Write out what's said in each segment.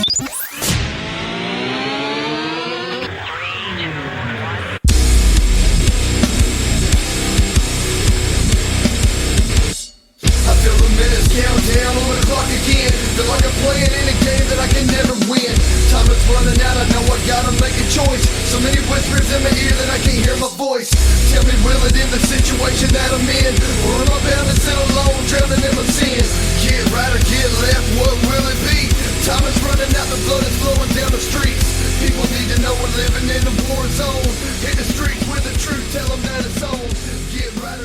Countdown on the clock again. Feel like I'm playing in a game that I can never win. Time is running out, I know I gotta make a choice. So many whispers in my ear that I can't hear my voice. Tell me, will it end the situation that I'm in? Or am I bound to sit alone, drowning in my sin? Get right or get left, what will it be? Time is running out, the blood is flowing down the streets. People need to know we're living in a war zone. Hit the streets with the truth, tell them that it's on.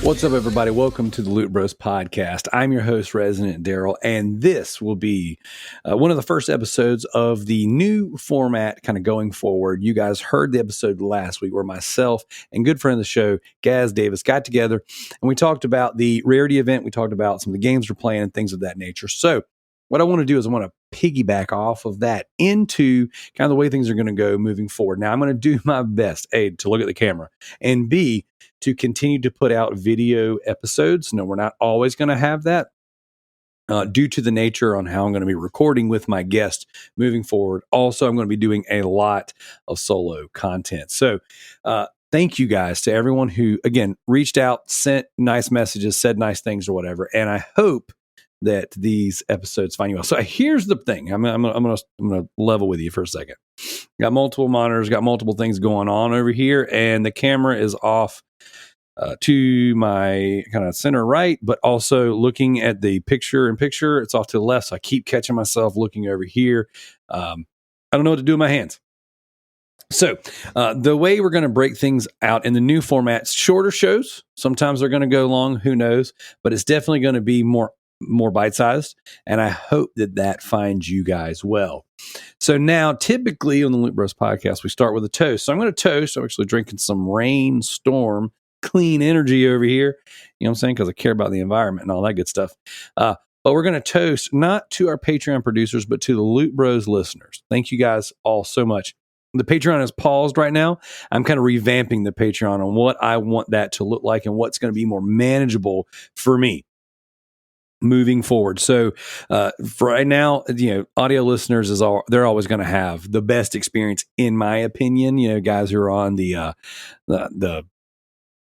What's up, everybody? Welcome to the Loot Bros Podcast. I'm your host, Resident Daryl, and this will be one of the first episodes of the new format kind of going forward. You guys heard the episode last week where myself and good friend of the show, Gaz Davis, got together and we talked about the Rarity event. We talked about some of the games we're playing and things of that nature. So what I want to do is I want to piggyback off of that into kind of the way things are going to go moving forward. Now, I'm going to do my best, A, to look at the camera, and B, to continue to put out video episodes. No, we're not always going to have that due to the nature on how I'm going to be recording with my guest moving forward. Also, I'm going to be doing a lot of solo content. So thank you guys to everyone who, again, reached out, sent nice messages, said nice things or whatever. And I hope that these episodes find you well. So here's the thing. I'm gonna level with you for a second. Got multiple monitors, got multiple things going on over here, and the camera is off to my kind of center right, but also looking at the picture-in-picture, it's off to the left. So I keep catching myself looking over here. I don't know what to do with my hands. So the way we're going to break things out in the new formats, shorter shows. Sometimes they're going to go long, who knows? But it's definitely going to be more bite-sized, and I hope that finds you guys well. So now, typically on the Loot Bros Podcast, we start with a toast. So I'm going to toast. I'm actually drinking some Rainstorm Clean Energy over here. You know what I'm saying? Because I care about the environment and all that good stuff. But we're going to toast not to our Patreon producers, but to the Loot Bros listeners. Thank you guys all so much. The Patreon is paused right now. I'm kind of revamping the Patreon on what I want that to look like and what's going to be more manageable for me moving forward. So for right now, audio listeners they're always going to have the best experience, in my opinion. Guys who are on the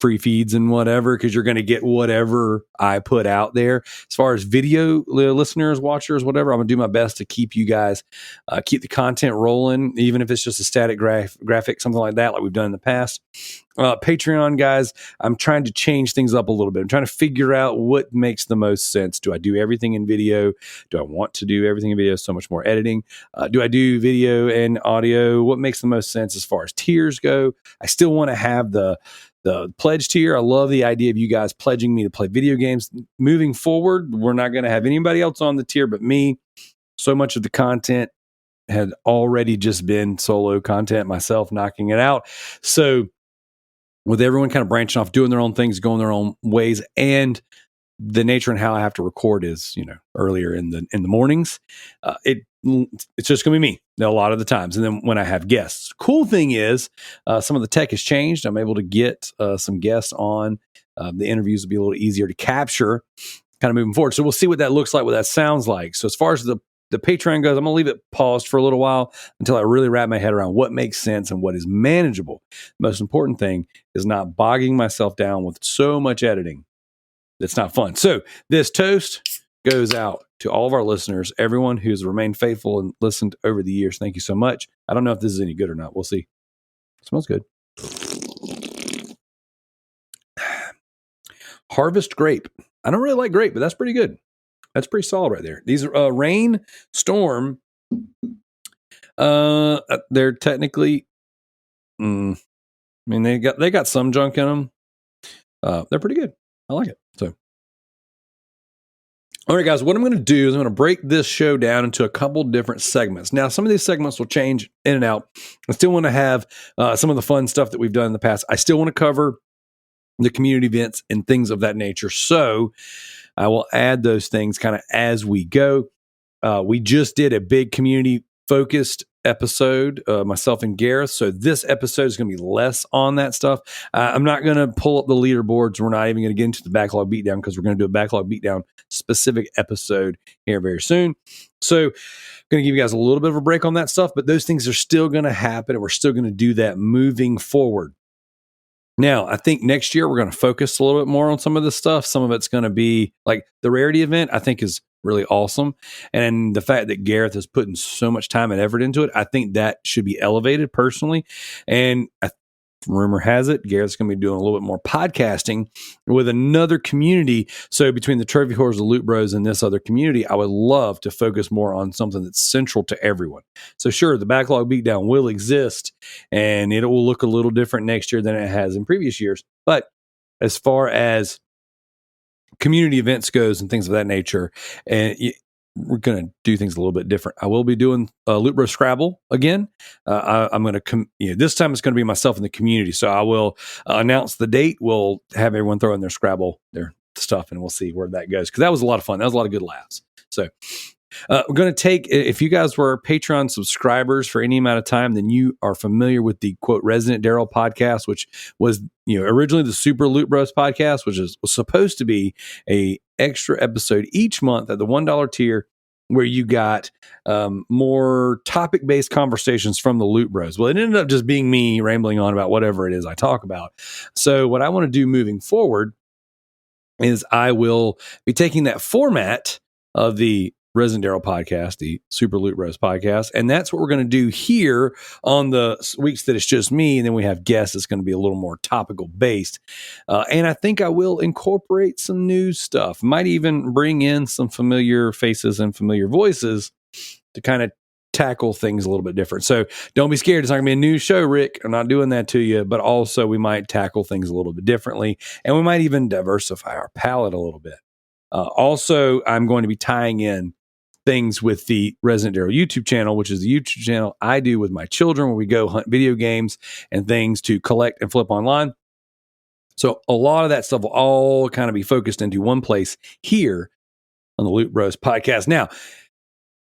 free feeds and whatever, because you're going to get whatever I put out there. As far as video listeners, watchers, whatever, I'm going to do my best to keep you guys, keep the content rolling, even if it's just a static graphic, something like that, like we've done in the past. Patreon guys, I'm trying to change things up a little bit. I'm trying to figure out what makes the most sense. Do I do everything in video? Do I want to do everything in video? So much more editing. Do I do video and audio? What makes the most sense as far as tiers go? I still want to have the pledge tier. I love the idea of you guys pledging me to play video games. Moving forward, we're not going to have anybody else on the tier but me. So much of the content had already just been solo content, myself knocking it out. So with everyone kind of branching off, doing their own things, going their own ways, and the nature and how I have to record is, earlier in the mornings, it's just going to be me a lot of the times. And then when I have guests, cool thing is some of the tech has changed. I'm able to get some guests on. The interviews will be a little easier to capture kind of moving forward. So we'll see what that looks like, what that sounds like. So as far as the Patreon goes, I'm going to leave it paused for a little while until I really wrap my head around what makes sense and what is manageable. The most important thing is not bogging myself down with so much editing. That's not fun. So this toast goes out to all of our listeners, everyone who's remained faithful and listened over the years. Thank you so much. I don't know if this is any good or not. We'll see. It smells good. Harvest grape. I don't really like grape, but that's pretty good. That's pretty solid right there. These are Rainstorm. They're technically, they got some junk in them. They're pretty good. I like it. So, all right, guys, what I'm going to do is I'm going to break this show down into a couple different segments. Now, some of these segments will change in and out. I still want to have some of the fun stuff that we've done in the past. I still want to cover the community events and things of that nature. So I will add those things kind of as we go. We just did a big community focused episode, myself and Gareth. So this episode is going to be less on that stuff. I'm not going to pull up the leaderboards. We're not even going to get into the backlog beatdown because we're going to do a backlog beatdown specific episode here very soon. So I'm going to give you guys a little bit of a break on that stuff, but those things are still going to happen, and we're still going to do that moving forward. Now, I think next year we're going to focus a little bit more on some of this stuff. Some of it's going to be like the rarity event, I think is really awesome. And the fact that Gareth is putting so much time and effort into it, I think that should be elevated personally. And rumor has it, Gareth's going to be doing a little bit more podcasting with another community. So between the Trophy Whores, the Loot Bros, and this other community, I would love to focus more on something that's central to everyone. So sure, the backlog beatdown will exist, and it will look a little different next year than it has in previous years. But as far as community events goes and things of that nature, and we're going to do things a little bit different. I will be doing Loot Bros Scrabble again. I'm going to, this time it's going to be myself in the community. So I will announce the date. We'll have everyone throw in their Scrabble, their stuff, and we'll see where that goes. Because that was a lot of fun. That was a lot of good laughs. So we're going to take, if you guys were Patreon subscribers for any amount of time, then you are familiar with the quote Resident Daryl podcast, which was originally the Super Loot Bros podcast, which was supposed to be a extra episode each month at the $1 tier, where you got more topic-based conversations from the Loot Bros. Well, it ended up just being me rambling on about whatever it is I talk about. So what I want to do moving forward is I will be taking that format of the Resident Daryl podcast, the Super Loot Bros podcast, and that's what we're going to do here on the weeks that it's just me, and then we have guests. It's going to be a little more topical based, and I think I will incorporate some new stuff. Might even bring in some familiar faces and familiar voices to kind of tackle things a little bit different. So don't be scared. It's not going to be a new show, Rick. I'm not doing that to you, but also we might tackle things a little bit differently, and we might even diversify our palette a little bit. Also, I'm going to be tying in things with the Resident Daryl YouTube channel, which is the YouTube channel I do with my children, where we go hunt video games and things to collect and flip online. So a lot of that stuff will all kind of be focused into one place here on the Loot Bros podcast. Now,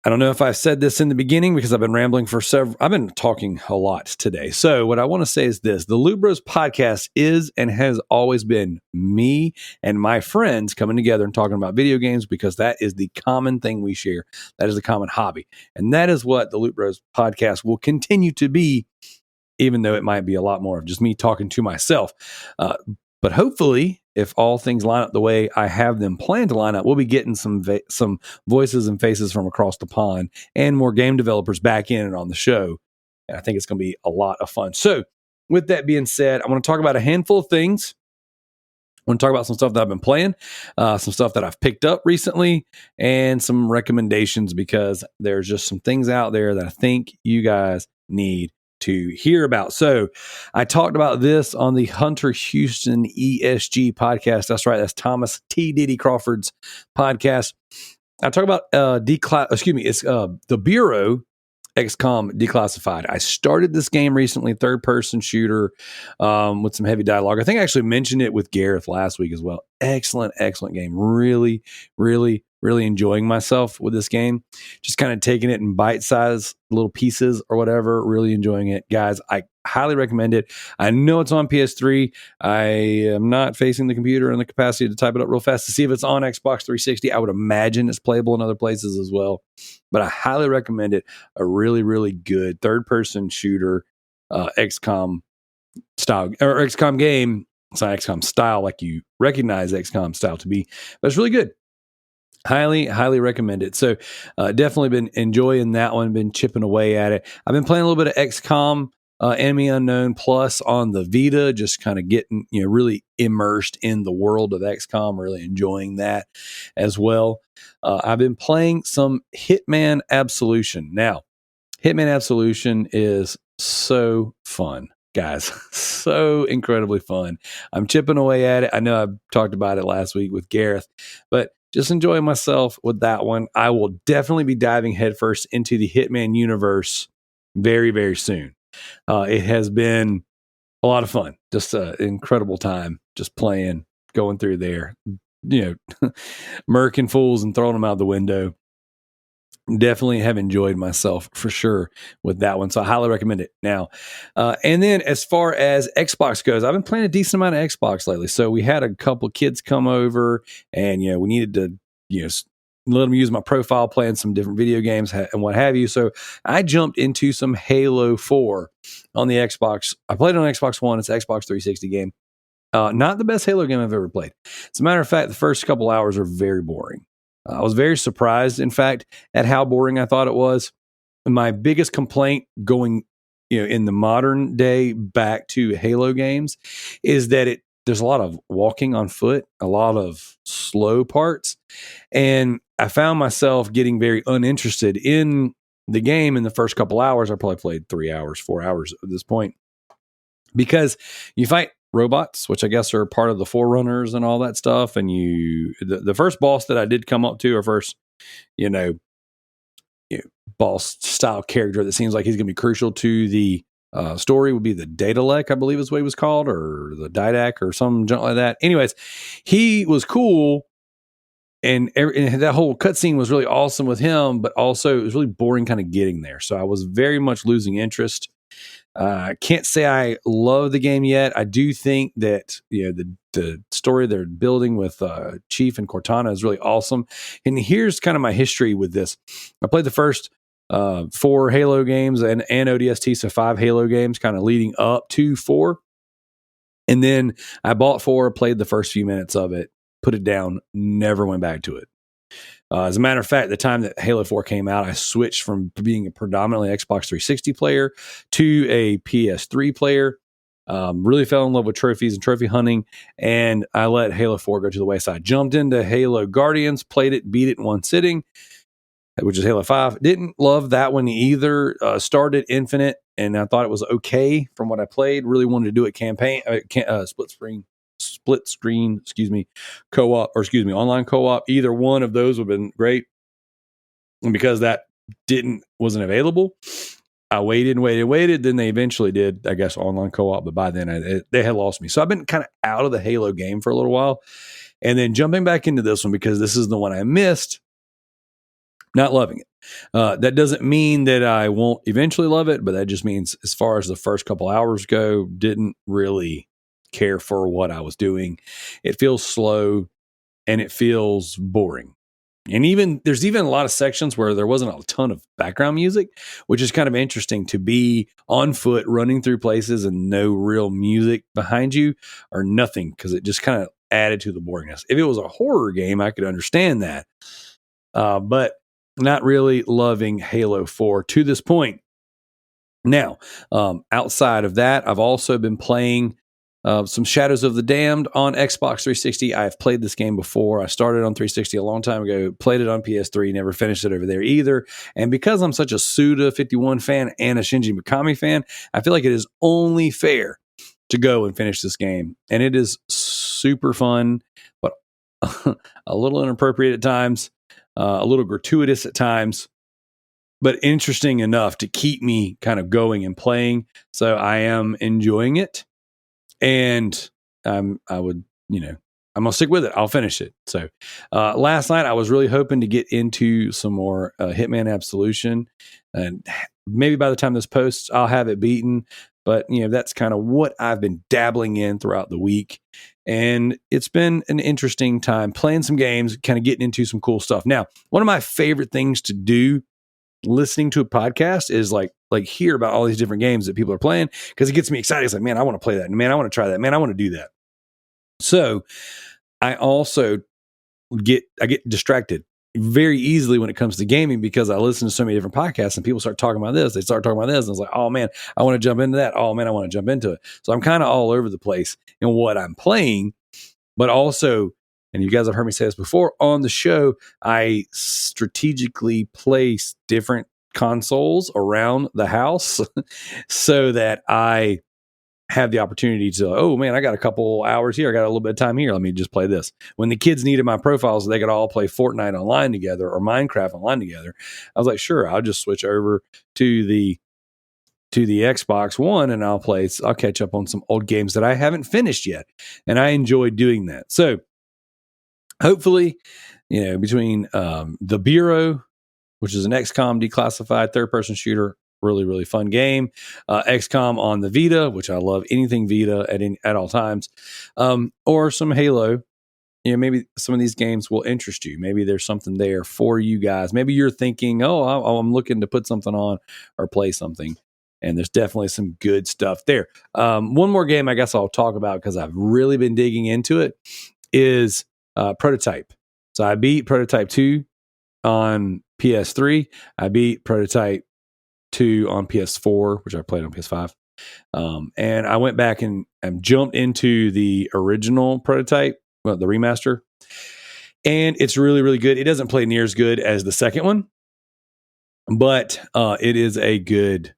I don't know if I've said this in the beginning because I've been rambling I've been talking a lot today. So what I want to say is this: the Loot Bros podcast is and has always been me and my friends coming together and talking about video games, because that is the common thing we share. That is the common hobby. And that is what the Loot Bros podcast will continue to be, even though it might be a lot more of just me talking to myself. But hopefully, if all things line up the way I have them planned to line up, we'll be getting some voices and faces from across the pond and more game developers back in and on the show. And I think it's going to be a lot of fun. So with that being said, I want to talk about a handful of things. I want to talk about some stuff that I've been playing, some stuff that I've picked up recently, and some recommendations, because there's just some things out there that I think you guys need to hear about. So I talked about this on the Hunter Houston ESG podcast. That's right. That's Thomas T. Diddy Crawford's podcast. I talk about it's the Bureau XCOM Declassified. I started this game recently, third-person shooter with some heavy dialogue. I think I actually mentioned it with Gareth last week as well. Excellent game. Really, really, really enjoying myself with this game. Just kind of taking it in bite-sized little pieces or whatever. Really enjoying it. Guys, I highly recommend it. I know it's on PS3. I am not facing the computer and the capacity to type it up real fast to see if it's on Xbox 360. I would imagine it's playable in other places as well. But I highly recommend it. A really, really good third-person shooter, XCOM style, or XCOM game. It's not XCOM style like you recognize XCOM style to be, but it's really good. Highly, highly recommend it. So definitely been enjoying that one, been chipping away at it. I've been playing a little bit of XCOM Enemy Unknown Plus on the Vita, just kind of getting, really immersed in the world of XCOM, really enjoying that as well. I've been playing some Hitman Absolution. Now, Hitman Absolution is so fun, guys. So incredibly fun. I'm chipping away at it. I know I talked about it last week with Gareth, but just enjoying myself with that one. I will definitely be diving headfirst into the Hitman universe very, very soon. It has been a lot of fun. Just an incredible time just playing, going through there, murking fools and throwing them out the window. definitely have enjoyed myself for sure with that one. So I highly recommend it. Now, and then as far as Xbox goes, I've been playing a decent amount of Xbox lately. So we had a couple kids come over, and we needed to let them use my profile, playing some different video games and what have you. So I jumped into some Halo 4 on the Xbox. I played it on Xbox One. It's an Xbox 360 game. Not the best Halo game I've ever played. As a matter of fact, the first couple hours are very boring. I was very surprised, in fact, at how boring I thought it was. My biggest complaint going, in the modern day back to Halo games is that there's a lot of walking on foot, a lot of slow parts, and I found myself getting very uninterested in the game in the first couple hours. I probably played 3 hours, 4 hours at this point, because you fight robots, which I guess are part of the Forerunners and all that stuff. And the first boss that I did come up to, or first, boss style character that seems like he's going to be crucial to the story would be the Daedalus, I believe is what he was called, or the Didac or some junk like that. Anyways, he was cool. And that whole cutscene was really awesome with him, but also it was really boring kind of getting there. So I was very much losing interest. Can't say I love the game yet. I do think that the story they're building with Chief and Cortana is really awesome. And here's kind of my history with this. I played the first 4 Halo games and ODST, so 5 Halo games kind of leading up to 4. And then I bought 4, played the first few minutes of it, put it down, never went back to it. As a matter of fact, the time that Halo 4 came out, I switched from being a predominantly Xbox 360 player to a PS3 player. Really fell in love with trophies and trophy hunting, and I let Halo 4 go to the wayside. Jumped into Halo Guardians, played it, beat it in one sitting, which is Halo 5. Didn't love that one either. Started Infinite, and I thought it was okay from what I played. Really wanted to do it split screen, co-op, or online co-op. Either one of those would have been great. And because that wasn't available, I waited. Then they eventually did, I guess, online co-op, but by then they had lost me. So I've been kind of out of the Halo game for a little while, and then jumping back into this one because this is the one I missed. Not loving it. That doesn't mean that I won't eventually love it, but that just means as far as the first couple hours go, didn't really care for what I was doing. It feels slow and it feels boring. And there's even a lot of sections where there wasn't a ton of background music, which is kind of interesting to be on foot running through places and no real music behind you or nothing, because it just kind of added to the boringness. If it was a horror game, I could understand that. But not really loving Halo 4 to this point. Now, outside of that, I've also been playing some Shadows of the Damned on Xbox 360. I've played this game before. I started on 360 a long time ago, played it on PS3, never finished it over there either. And because I'm such a Suda51 fan and a Shinji Mikami fan, I feel like it is only fair to go and finish this game. And it is super fun, but a little inappropriate at times. A little gratuitous at times, but interesting enough to keep me kind of going and playing. So I am enjoying it, and I'm going to stick with it. I'll finish it. So last night I was really hoping to get into some more Hitman Absolution, and maybe by the time this posts, I'll have it beaten. But that's kind of what I've been dabbling in throughout the week. And it's been an interesting time playing some games, kind of getting into some cool stuff. Now, one of my favorite things to do listening to a podcast is like hear about all these different games that people are playing, because it gets me excited. It's like, man, I want to play that. Man, I want to try that. Man, I want to do that. So I also get distracted very easily when it comes to gaming, because I listen to so many different podcasts and people start talking about this. They start talking about this. And it's like, oh man, I want to jump into that. Oh man, I want to jump into it. So I'm kind of all over the place in what I'm playing, but also, and you guys have heard me say this before on the show, I strategically place different consoles around the house so that I have the opportunity to, oh man, I got a couple hours here. I got a little bit of time here. Let me just play this. When the kids needed my profiles, they could all play Fortnite online together or Minecraft online together. I was like, sure, I'll just switch over to the Xbox One and I'll catch up on some old games that I haven't finished yet. And I enjoy doing that. So hopefully, between the Bureau, which is an XCOM declassified third-person shooter. Really, really fun game. XCOM on the Vita, which I love anything Vita at all times. Or some Halo. Maybe some of these games will interest you. Maybe there's something there for you guys. Maybe you're thinking, I'm looking to put something on or play something. And there's definitely some good stuff there. One more game I guess I'll talk about because I've really been digging into it is Prototype. So I beat Prototype 2 on PS3. I beat Prototype 2 on PS4, which I played on PS5. And I went back and jumped into the original Prototype, well, the remaster. And it's really, really good. It doesn't play near as good as the second one, but it is a good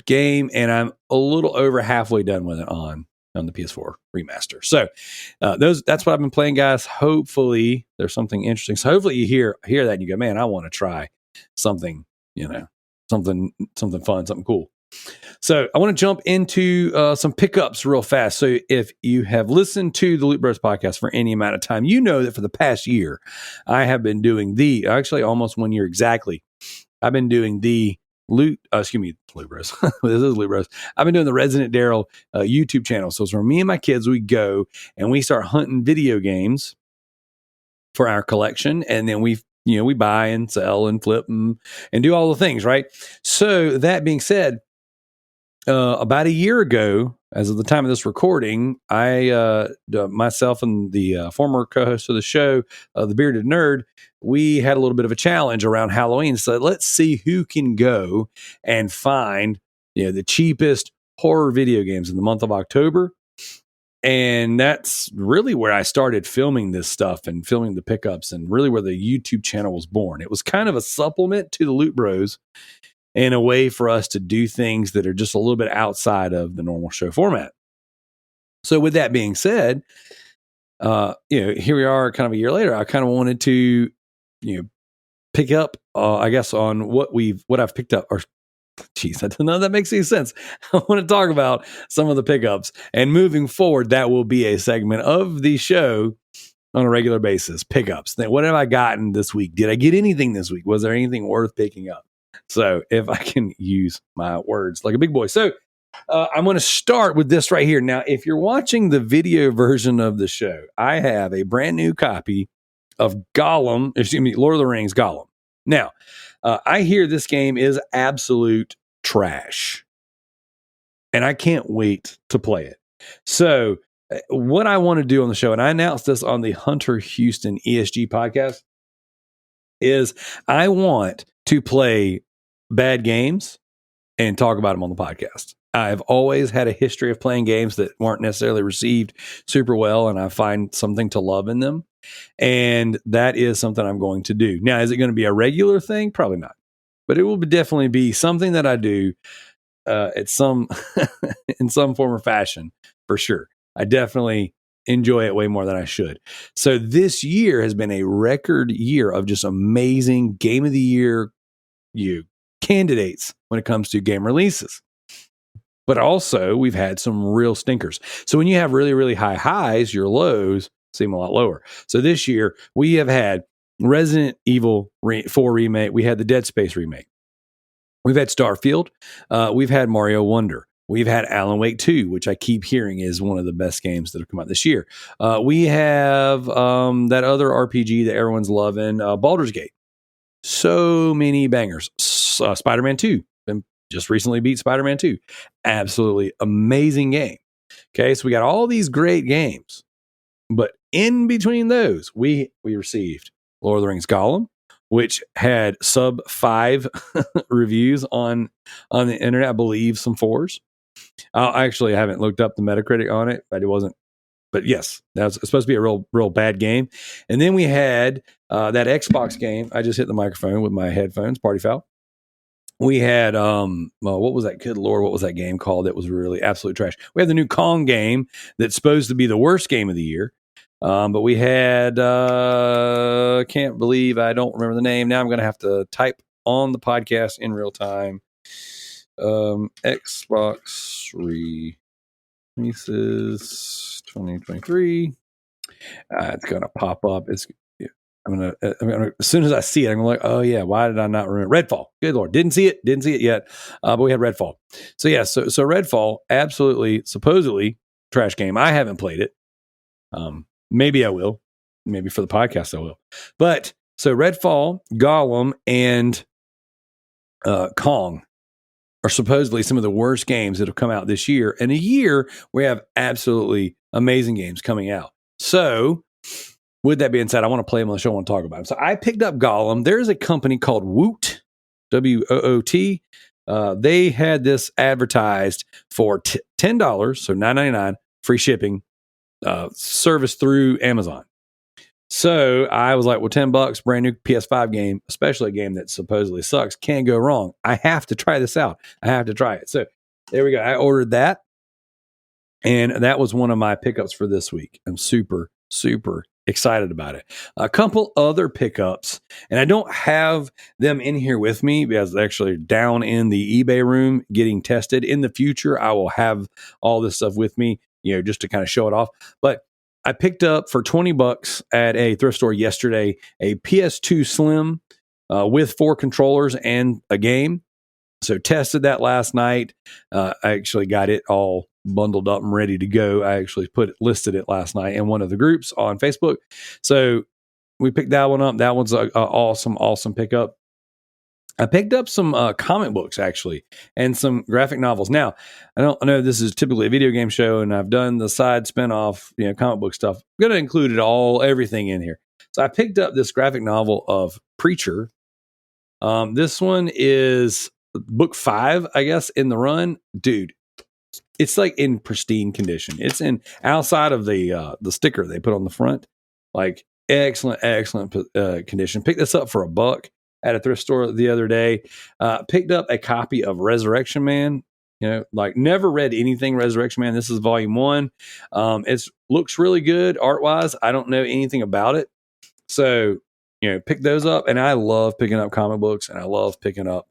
game. And I'm a little over halfway done with it on the PS4 remaster. So that's what I've been playing, guys. Hopefully there's something interesting. So hopefully you hear that and you go, man, I want to try something, something fun, something cool. So I want to jump into some pickups real fast. So if you have listened to the Loot Bros podcast for any amount of time, you know that for the past year, I have been doing almost 1 year exactly. I've been doing the Loot Bros. This is Loot Bros. I've been doing the Resident Daryl YouTube channel. So it's where me and my kids, we go and we start hunting video games for our collection. And then we buy and sell and flip and do all the things, right? So that being said, about a year ago, as of the time of this recording, I, myself and the former co-host of the show, the Bearded Nerd, we had a little bit of a challenge around Halloween. So let's see who can go and find, the cheapest horror video games in the month of October. And that's really where I started filming this stuff and filming the pickups, and really where the YouTube channel was born. It was kind of a supplement to the Loot Bros, and a way for us to do things that are just a little bit outside of the normal show format. So with that being said, here we are kind of a year later. I kind of wanted to, pick up, I guess, on what I've picked up. Or, geez, I don't know if that makes any sense. I want to talk about some of the pickups, and moving forward, that will be a segment of the show on a regular basis. Pickups. Then what have I gotten this week? Did I get anything this week? Was there anything worth picking up? So if I can use my words like a big boy. So I'm going to start with this right here. Now, if you're watching the video version of the show, I have a brand new copy of Lord of the Rings Gollum. Now, I hear this game is absolute trash, and I can't wait to play it. So what I want to do on the show, and I announced this on the Hunter Houston ESG podcast, is I want to play bad games and talk about them on the podcast. I've always had a history of playing games that weren't necessarily received super well, and I find something to love in them. And that is something I'm going to do. Now, is it going to be a regular thing? Probably not. But it will definitely be something that I do in some form or fashion, for sure. I definitely enjoy it way more than I should. So this year has been a record year of just amazing Game of the Year candidates when it comes to game releases. But also, we've had some real stinkers. So when you have really, really high highs, your lows seem a lot lower. So this year, we have had Resident Evil 4 remake. We had the Dead Space remake. We've had Starfield. We've had Mario Wonder. We've had Alan Wake 2, which I keep hearing is one of the best games that have come out this year. We have that other RPG that everyone's loving, Baldur's Gate. So many bangers. Spider-Man 2. Just recently beat Spider-Man 2. Absolutely amazing game. Okay, so we got all these great games. But in between those, we received Lord of the Rings Gollum, which had sub 5 reviews on the internet. I believe some 4s. I actually haven't looked up the Metacritic on it, but it wasn't. But yes, that's supposed to be a real bad game. And then we had that Xbox game. I just hit the microphone with my headphones, Party Foul. We had, what was that? Good Lord, what was that game called that was really absolute trash? We had the new Kong game that's supposed to be the worst game of the year. But we had, can't believe I don't remember the name. Now I'm going to have to type on the podcast in real time. Xbox releases 2023. It's going to pop up. as soon as I see it, I'm like, oh yeah, why did I not remember? Redfall. Good Lord. Didn't see it yet. But we had Redfall. So yeah, so Redfall, absolutely, supposedly trash game. I haven't played it. Maybe I will. Maybe for the podcast I will. But so Redfall, Gollum, and Kong are supposedly some of the worst games that have come out this year. And a year we have absolutely amazing games coming out. So with that being said, I want to play them on the show. I want to talk about them. So I picked up Gollum. There's a company called Woot, WOOT. They had this advertised for $10, so $9.99, free shipping, service through Amazon. So I was like, well, $10, brand new PS5 game, especially a game that supposedly sucks, can't go wrong. I have to try this out. I have to try it. So there we go. I ordered that. And that was one of my pickups for this week. I'm super, super excited about it. A couple other pickups, and I don't have them in here with me because they're actually down in the eBay room getting tested. In the future, I will have all this stuff with me, just to kind of show it off. But I picked up for $20 at a thrift store yesterday a PS2 Slim with 4 controllers and a game. So tested that last night. I actually got it all bundled up and ready to go. I actually listed it last night in one of the groups on Facebook. So we picked that one up. That one's a awesome pickup. I picked up some comic books actually and some graphic novels. Now, I know this is typically a video game show, and I've done the side spinoff, comic book stuff. I'm going to include everything in here. So I picked up this graphic novel of Preacher. This one is book 5, I guess, in the run. Dude, it's like in pristine condition. It's in outside of the sticker they put on the front, like excellent condition. Picked this up for $1 at a thrift store the other day. Picked up a copy of Resurrection Man. Never read anything Resurrection Man. This is volume 1. It looks really good art wise. I don't know anything about it, so pick those up. And I love picking up comic books, and I love picking up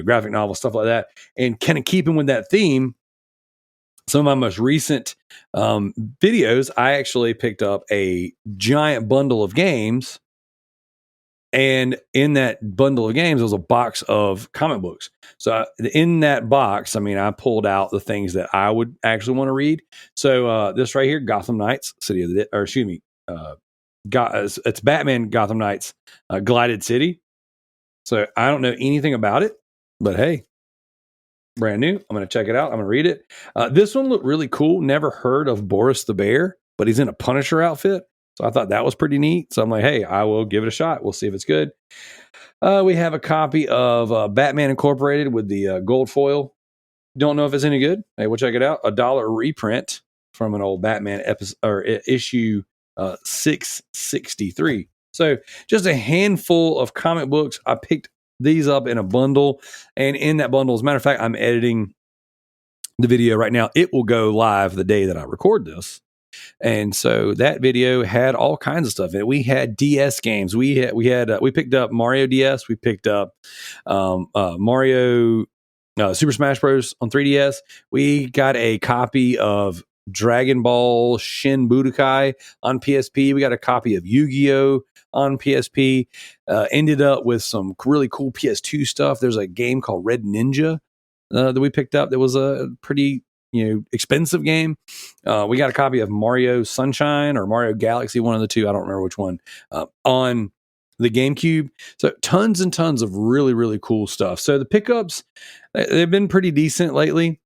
graphic novels, stuff like that. And kind of keeping with that theme, some of my most recent videos, I actually picked up a giant bundle of games. And in that bundle of games, there was a box of comic books. So in that box, I pulled out the things that I would actually want to read. So this right here, Gotham Knights, it's Batman Gotham Knights, Glided City. So I don't know anything about it, but hey, brand new. I'm going to check it out. I'm going to read it. This one looked really cool. Never heard of Boris the Bear, but he's in a Punisher outfit. So I thought that was pretty neat. So I'm like, hey, I will give it a shot. We'll see if it's good. We have a copy of Batman Incorporated with the gold foil. Don't know if it's any good. Hey, we'll check it out. $1 reprint from an old Batman episode or issue 663. So just a handful of comic books. I picked these up in a bundle, and in that bundle, as a matter of fact, I'm editing the video right now. It will go live the day that I record this. And so that video had all kinds of stuff in it. We had DS games. We picked up Mario DS. We picked up Mario Super Smash Bros. On 3DS. We got a copy of Dragon Ball Shin Budokai on PSP. We got a copy of Yu-Gi-Oh! On PSP. Ended up with some really cool PS2 stuff. There's a game called Red Ninja that we picked up that was a pretty expensive game. We got a copy of Mario Sunshine or Mario Galaxy, one of the two. I don't remember which one, on the GameCube. So tons and tons of really, really cool stuff. So the pickups, they've been pretty decent lately.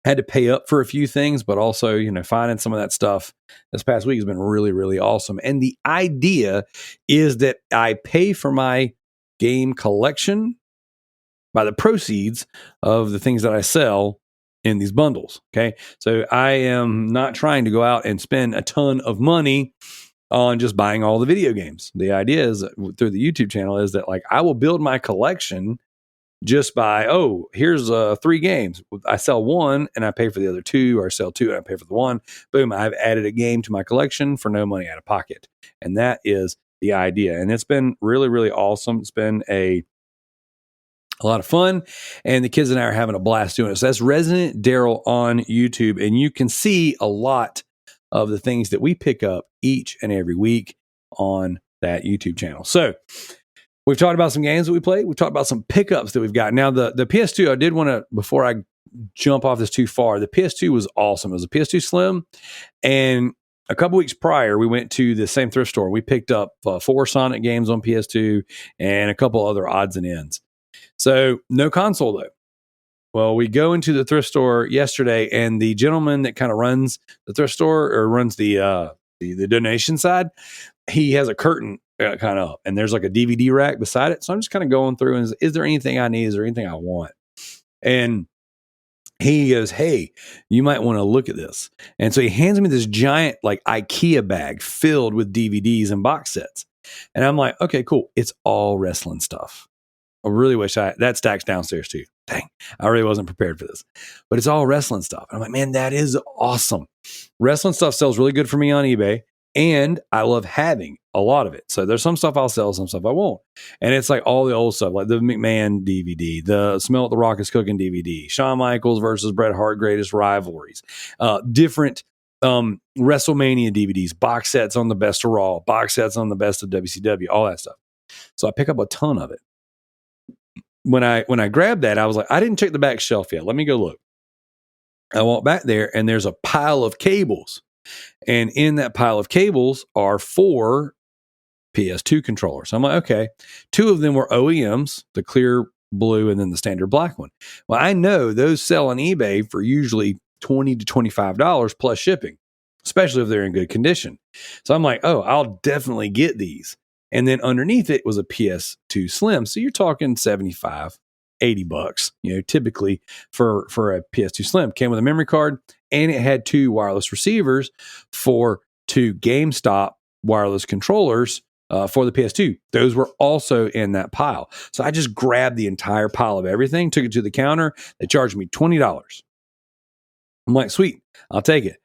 Had to pay up for a few things, but also, finding some of that stuff this past week has been really, really awesome. And the idea is that I pay for my game collection by the proceeds of the things that I sell in these bundles. Okay. So I am not trying to go out and spend a ton of money on just buying all the video games. The idea is through the YouTube channel is that I will build my collection just by, here's 3 games. I sell 1 and I pay for the other 2, or I sell 2 and I pay for the 1. Boom. I've added a game to my collection for no money out of pocket. And that is the idea. And it's been really, really awesome. It's been a lot of fun, and the kids and I are having a blast doing it. So that's Resident Daryl on YouTube, and you can see a lot of the things that we pick up each and every week on that YouTube channel. So we've talked about some games that we played. We've talked about some pickups that we've got. Now, the PS2, I did want to, before I jump off this too far, the PS2 was awesome. It was a PS2 Slim. And a couple weeks prior, we went to the same thrift store. We picked up 4 Sonic games on PS2 and a couple other odds and ends. So no console, though. Well, we go into the thrift store yesterday, and the gentleman that kind of runs the thrift store or runs the donation side, he has a curtain kind of up, and there's like a DVD rack beside it. So I'm just kind of going through, and is there anything I need? Is there anything I want? And he goes, hey, you might want to look at this. And so he hands me this giant like IKEA bag filled with DVDs and box sets. And I'm like, okay, cool. It's all wrestling stuff. I really wish that stacks downstairs too. Dang, I really wasn't prepared for this. But it's all wrestling stuff. And I'm like, man, that is awesome. Wrestling stuff sells really good for me on eBay. And I love having a lot of it. So there's some stuff I'll sell, some stuff I won't. And it's like all the old stuff, like the McMahon DVD, the Smell What the Rock is Cooking DVD, Shawn Michaels versus Bret Hart Greatest Rivalries, different WrestleMania DVDs, box sets on the best of Raw, box sets on the best of WCW, all that stuff. So I pick up a ton of it. When I grabbed that, I was like, I didn't check the back shelf yet. Let me go look. I walk back there, and there's a pile of cables. And in that pile of cables are 4 PS2 controllers. I'm like, okay. 2 of them were OEMs, the clear blue and then the standard black one. Well, I know those sell on eBay for usually $20 to $25 plus shipping, especially if they're in good condition. So I'm like, oh, I'll definitely get these. And then underneath it was a PS2 Slim. So you're talking $75, $80, typically for a PS2 Slim. Came with a memory card, and it had 2 wireless receivers for 2 GameStop wireless controllers for the PS2. Those were also in that pile. So I just grabbed the entire pile of everything, took it to the counter. They charged me $20. I'm like, sweet, I'll take it.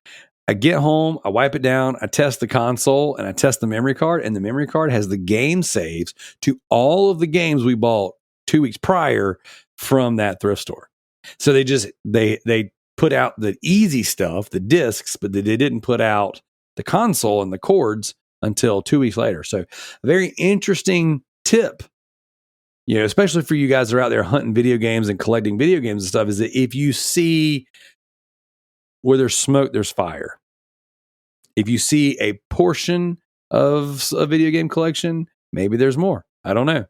I get home, I wipe it down, I test the console, and I test the memory card, and the memory card has the game saves to all of the games we bought 2 weeks prior from that thrift store. So they put out the easy stuff, the discs, but they didn't put out the console and the cords until 2 weeks later. So a very interesting tip, especially for you guys that are out there hunting video games and collecting video games and stuff, is that if you see where there's smoke, there's fire. If you see a portion of a video game collection, maybe there's more. I don't know.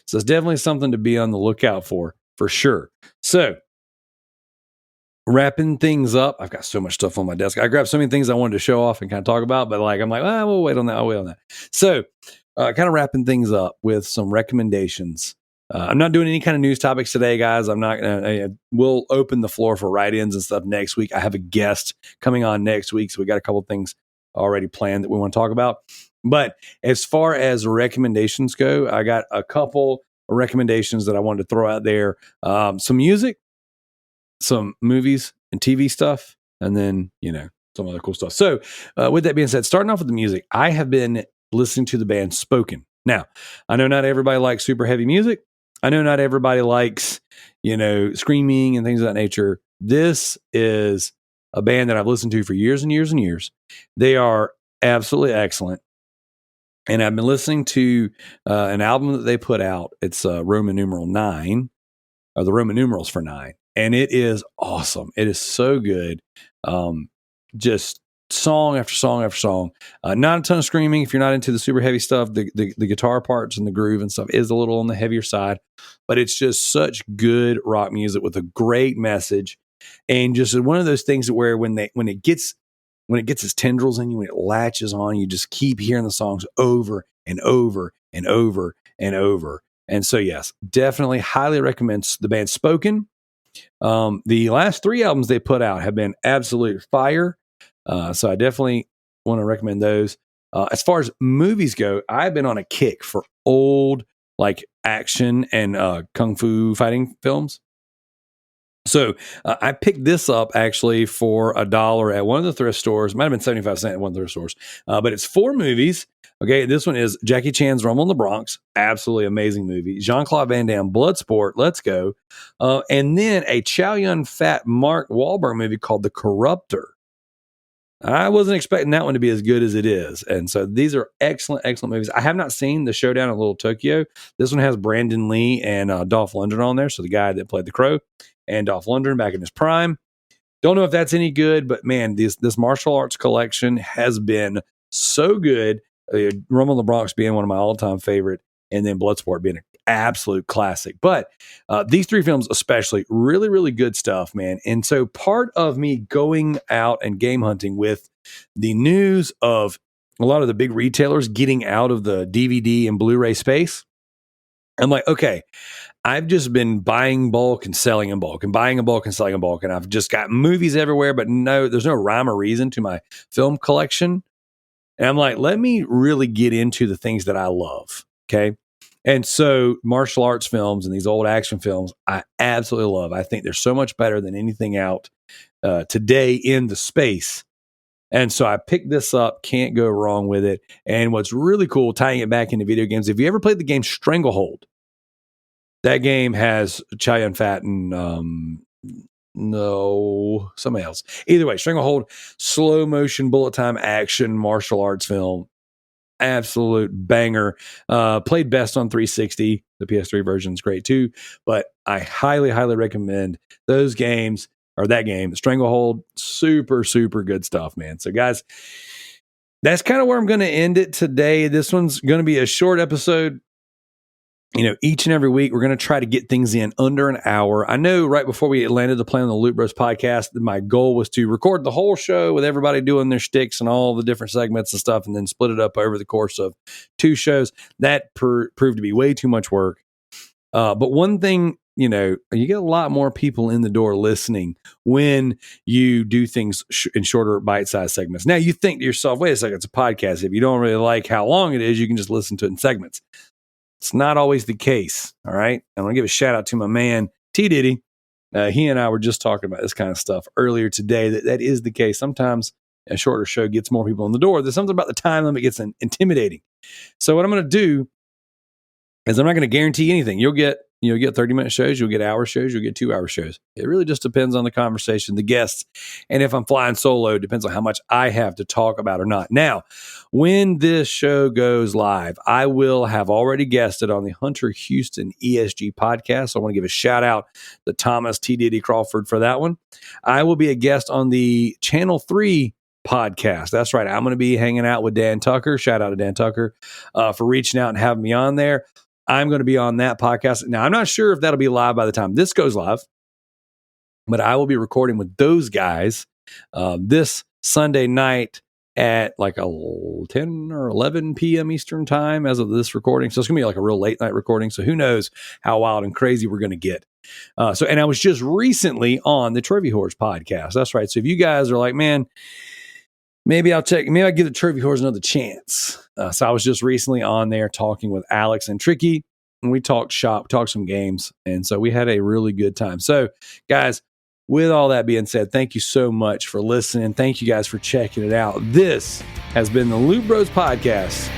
So it's definitely something to be on the lookout for sure. So wrapping things up, I've got so much stuff on my desk. I grabbed so many things I wanted to show off and kind of talk about, but I'm like, we'll wait on that. I'll wait on that. So kind of wrapping things up with some recommendations. I'm not doing any kind of news topics today, guys. I'm not going to, we'll open the floor for write-ins and stuff next week. I have a guest coming on next week. So we got a couple of things already planned that we want to talk about. But as far as recommendations go, I got a couple of recommendations that I wanted to throw out there. Some music, some movies and TV stuff, and then, some other cool stuff. So with that being said, starting off with the music, I have been listening to the band Spoken. Now, I know not everybody likes super heavy music. I know not everybody likes, screaming and things of that nature. This is a band that I've listened to for years and years and years. They are absolutely excellent. And I've been listening to an album that they put out. It's Roman numeral 9, or the Roman numerals for 9. And it is awesome. It is so good. Just song after song after song. Not a ton of screaming. If you're not into the super heavy stuff, the guitar parts and the groove and stuff is a little on the heavier side, but it's just such good rock music with a great message. And just one of those things where when it gets its tendrils in you, when it latches on, you just keep hearing the songs over and over and over and over. And so, yes, definitely highly recommend the band Spoken. The last 3 albums they put out have been absolute fire. So I definitely want to recommend those. As far as movies go, I've been on a kick for old action and kung fu fighting films. So I picked this up actually for $1 at one of the thrift stores. Might have been 75 cents at one of the thrift stores. But it's 4 movies. Okay, this one is Jackie Chan's Rumble in the Bronx. Absolutely amazing movie. Jean-Claude Van Damme, Bloodsport, let's go. And then a Chow Yun-Fat Mark Wahlberg movie called The Corruptor. I wasn't expecting that one to be as good as it is. And so these are excellent, excellent movies. I have not seen The Showdown in Little Tokyo. This one has Brandon Lee and Dolph Lundgren on there. So the guy that played the Crow and Dolph Lundgren back in his prime. Don't know if that's any good, but man, this martial arts collection has been so good. Rumble in the Bronx being one of my all-time favorite, and then Bloodsport being an absolute classic. But these three films especially, really, really good stuff, man. And so part of me going out and game hunting with the news of a lot of the big retailers getting out of the DVD and Blu-ray space, I'm like, okay, I've just been buying bulk and selling in bulk and buying in bulk and selling in bulk. And I've just got movies everywhere, but there's no rhyme or reason to my film collection. And I'm like, let me really get into the things that I love. Okay. And so martial arts films and these old action films, I absolutely love. I think they're so much better than anything out today in the space. And so I picked this up, can't go wrong with it. And what's really cool, tying it back into video games, if you ever played the game Stranglehold, that game has Chow Yun-fat and somebody else. Either way, Stranglehold, slow motion, bullet time action, martial arts film. Absolute banger. Played best on 360. The PS3 version is great too. But I highly, highly recommend those games, or that game, Stranglehold. Super, super good stuff, man. So guys, that's kind of where I'm going to end it today. This one's going to be a short episode. Each and every week, we're going to try to get things in under an hour. I know right before we landed the plane on the Loot Bros podcast, my goal was to record the whole show with everybody doing their sticks and all the different segments and stuff, and then split it up over the course of 2 shows. That proved to be way too much work. But one thing, you get a lot more people in the door listening when you do things in shorter bite-sized segments. Now, you think to yourself, wait a second, it's a podcast. If you don't really like how long it is, you can just listen to it in segments. It's not always the case, all right? I'm going to give a shout out to my man, T. Diddy. He and I were just talking about this kind of stuff earlier today, that is the case. Sometimes a shorter show gets more people in the door. There's something about the time limit gets intimidating. So what I'm going to do is I'm not going to guarantee anything. You'll get 30-minute shows, you'll get hour shows, you'll get 2-hour shows. It really just depends on the conversation, the guests, and if I'm flying solo, it depends on how much I have to talk about or not. Now, when this show goes live, I will have already guested on the Hunter Houston ESG podcast. So I want to give a shout out to Thomas T. Diddy Crawford for that one. I will be a guest on the Channel 3 podcast. That's right. I'm going to be hanging out with Dan Tucker. Shout out to Dan Tucker for reaching out and having me on there. I'm going to be on that podcast. Now, I'm not sure if that'll be live by the time this goes live, but I will be recording with those guys this Sunday night at like 10 or 11 p.m. Eastern time as of this recording. So it's going to be like a real late night recording. So who knows how wild and crazy we're going to get. And I was just recently on the Trophy Horse podcast. That's right. So if you guys are like, man, maybe I'll give the Trophy Horse another chance. So I was just recently on there talking with Alex and Tricky, and we talked shop, talked some games. And so we had a really good time. So guys, with all that being said, thank you so much for listening. Thank you guys for checking it out. This has been the Loot Bros Podcast.